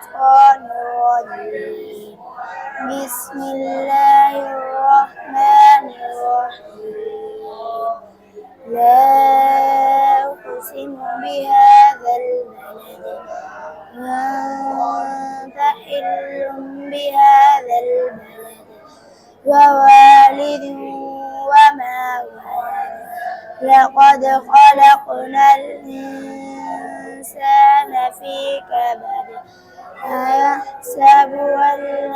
الشيطان الرجيم. بسم الله الرحمن الرحيم. لا أقسم بهذا البلد وأنت حل بهذا البلد ووالد وما ولد لقد خلقنا الإنسان في كبد أيحسب أن لن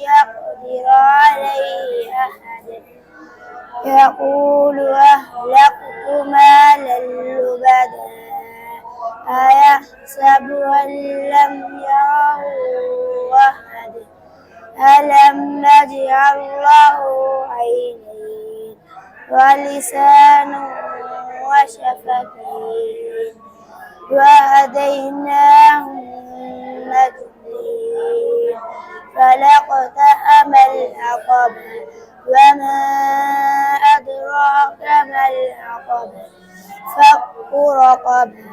يقدر عليه أحد يقول أهلكت مالا لبدا أيحسب أن لم يره أحد ألم نجعل له عينين ولسانا وشفتين وهديناه النجدين فلاقتحم العقبة وما أدراك ما العقبة فك رقبة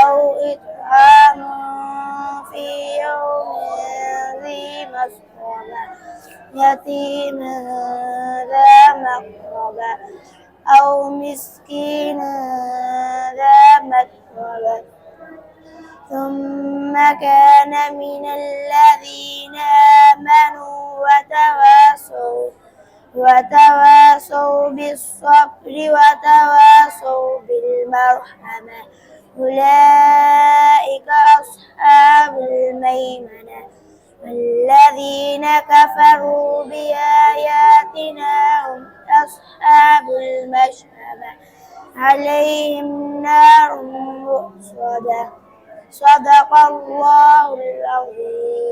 أو إطعام في يوم ذي مسغبة يتيما ذا مقربة أو مسكينا ذا متربة ثم كان من الذين آمنوا وتواصوا بالصبر وتواصوا بالمرحمة أولئك أصحاب الميمنة والذين كفروا بآياتنا هم أصحاب المشأمة عليهم نار مؤصدة صدق الله العظيم.